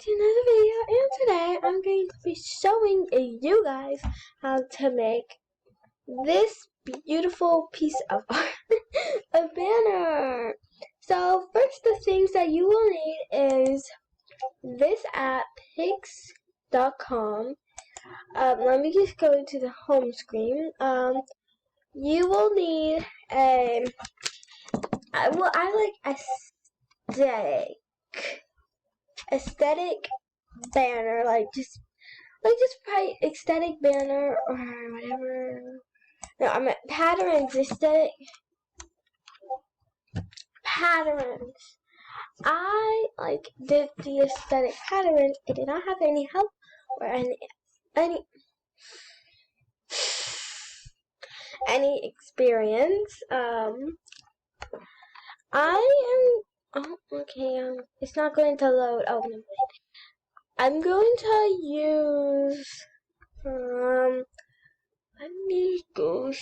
to another video, and today I'm going to be showing you guys how to make this beautiful piece of art, a banner. So first, the things that you will need is this app, Pix.com. Let me just go to the home screen. You will need I like aesthetic banner, like just write aesthetic banner or whatever. No, I meant patterns, aesthetic patterns. I did the aesthetic pattern. I did not have any help or any experience. It's not going to load. Oh, no. I'm going to use, let me go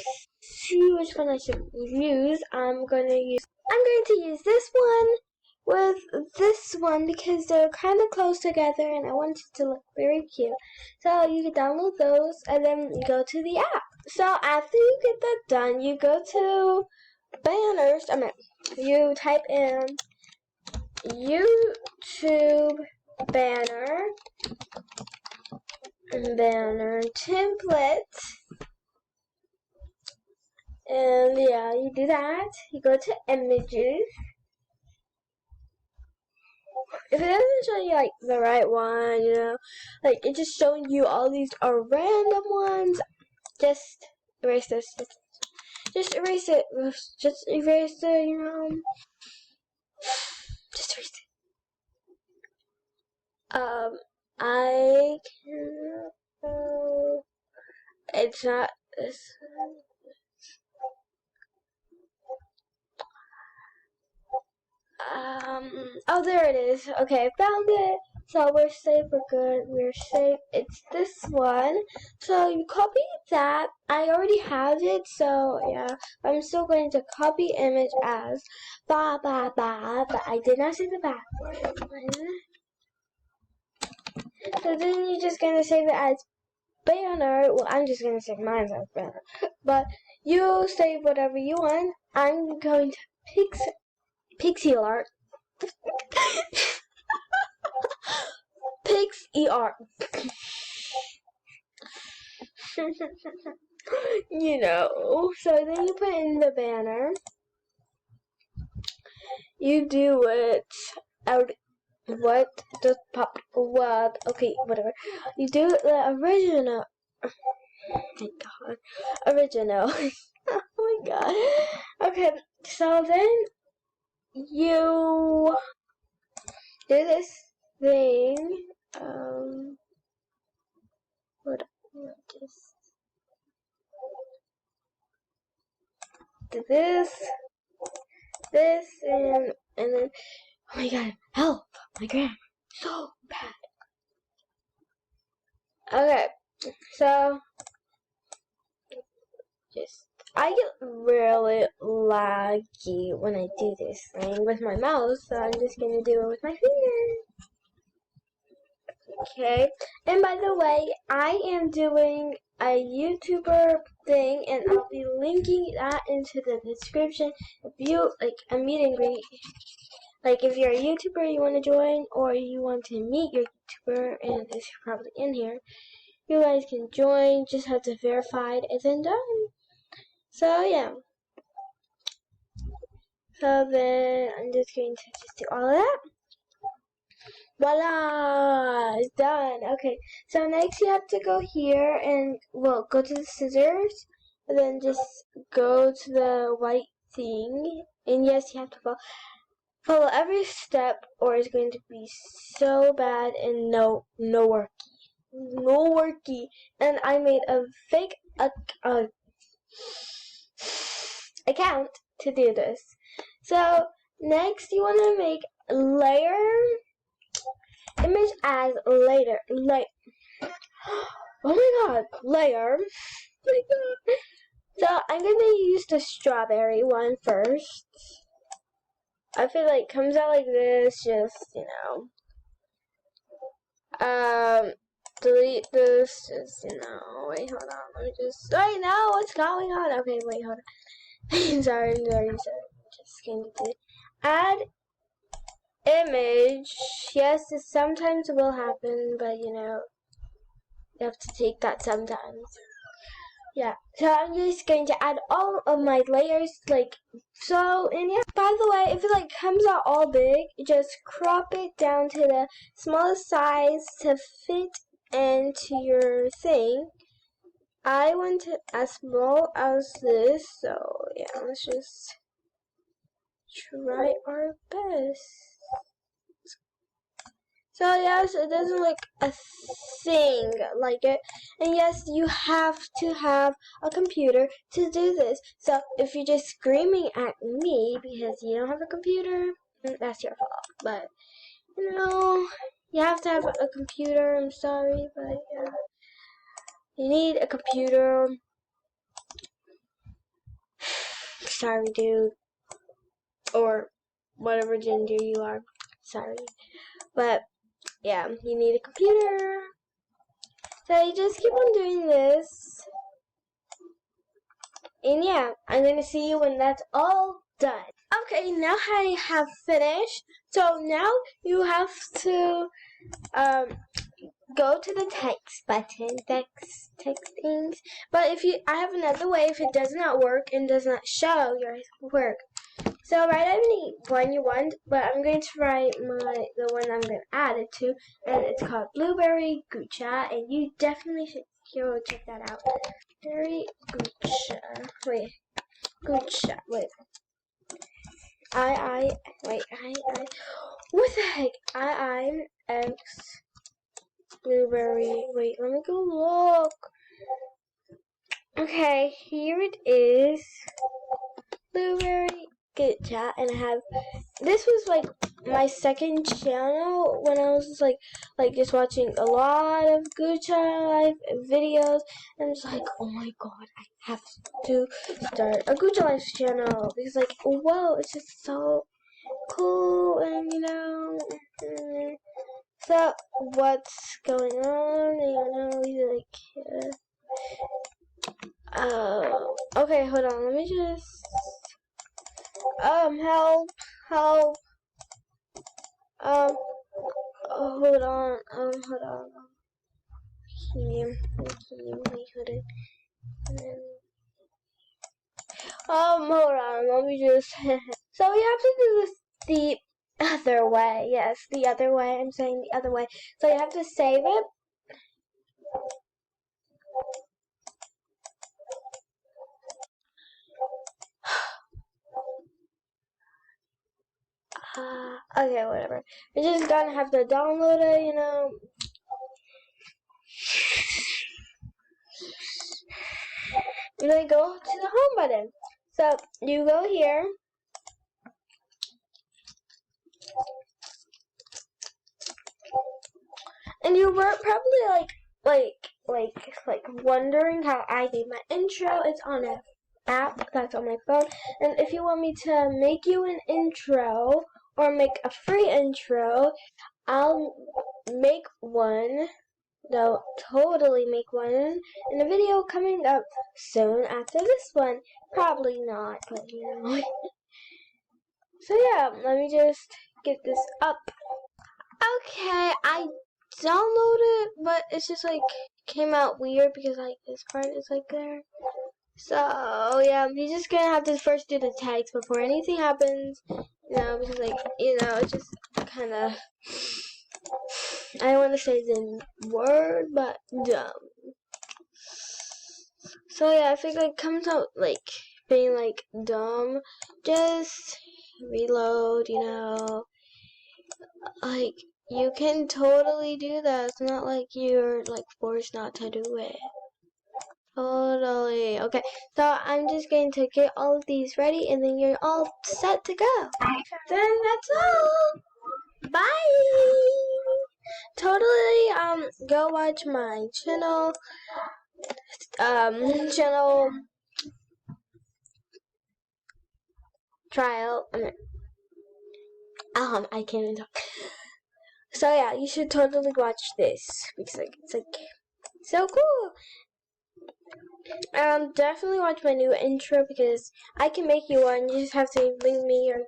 see which one I should use. I'm going to use this one with this one because they're kind of close together and I want it to look very cute. So you can download those and then you go to the app. So after you get that done, you go to banners. You type in YouTube banner template, and yeah, you do that. You go to images. If it doesn't show you the right one, it's just showing you all these are random ones, just erase this. Just erase it. Just erase it. Just erase it. I can. It's not this. Oh, there it is. Okay, found it. So we're safe, we're good, we're safe. It's this one. So you copy that. I already have it, so yeah. I'm still going to copy image as ba ba ba, but I did not say the backward one. So then you're just gonna save it as banner. Well, I'm just gonna save mine as banner. But you save whatever you want. I'm going to pixie art. Pixie art. So then you put in the banner. You do it out. What does pop? What? Okay, whatever. You do the original. Oh my god. Original. Oh my god. Okay, so then you do this thing. What is this, and then, oh my god, help! My grammar so bad. Okay, so I get really laggy when I do this thing with my mouse, so I'm just gonna do it with my finger. Okay, and by the way, I am doing a YouTuber thing, and I'll be linking that into the description. If you a meet and greet, if you're a YouTuber you want to join, or you want to meet your YouTuber, and it's probably in here, you guys can join. Just have to verify it, and then done. So yeah. So then I'm just going to do all of that. Voila! It's done. Okay, so next you have to go here and, go to the scissors, and then just go to the white thing, and yes, you have to follow every step, or it's going to be so bad and no worky. And I made a fake account to do this. So next you want to make layer image as later. Oh my god, layer. Oh my god. So I'm gonna use the strawberry one first. I feel like it comes out like this, just delete this. Just, wait, hold on. Let me just. Wait, no, what's going on? Okay, wait, hold on. sorry. Just going to delete. Add image. Yes, this sometimes will happen, but you have to take that sometimes. Yeah, so I'm just going to add all of my layers, like so. And yeah, by the way, if it comes out all big, just crop it down to the smallest size to fit into your thing. I want it as small as this, so yeah, let's just try our best. So yes, it doesn't look a thing like it. And yes, you have to have a computer to do this. So if you're just screaming at me because you don't have a computer, that's your fault. But you have to have a computer. I'm sorry, but yeah, you need a computer. Sorry, dude, or whatever gender you are. Sorry, but yeah, you need a computer. So you just keep on doing this. And yeah, I'm going to see you when that's all done. Okay, now I have finished. So now you have to go to the text button, text things. But I have another way if it does not work and does not show your work. So write any one you want, but I'm going to write the one I'm going to add it to, and it's called Blueberry Gucha, and you definitely should go check that out. Blueberry Gucha. Wait, Gucha. Wait. What the heck? X Blueberry. Wait, let me go look. Okay, here it is. Blueberry Gucha, and this was my second channel when I was just watching a lot of Gucha live videos, and I was like, oh my god, I have to start a Gucha live channel because whoa, it's just so cool. And so what's going on? Okay, hold on, let me just help. Hold on. Wait, hold on. Let me just. So we have to do this the other way. Yes, the other way. I'm saying the other way. So you have to save it. Okay, whatever. You're just gonna have to download it, You're gonna go to the home button. So you go here. And you were probably wondering how I did my intro. It's on an app that's on my phone. And if you want me to make you an intro or make a free intro, I'll make one. They'll totally make one in a video coming up soon after this one. Probably not, but So yeah, let me just get this up. Okay, I downloaded it, but it's just came out weird because this part is there. So yeah, you're just gonna have to first do the tags before anything happens, because it's just kind of, I don't want to say the word, but dumb. So yeah, if it comes out being dumb, just reload, you can totally do that. It's not like you're forced not to do it. Totally. Okay, so I'm just going to get all of these ready, and then you're all set to go. Then that's all. Bye. Totally. Go watch my channel. Channel trial. I can't even talk. So yeah, you should totally watch this because it's like so cool. Definitely watch my new intro because I can make you one. You just have to link me your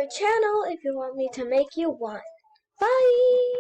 channel if you want me to make you one. Bye.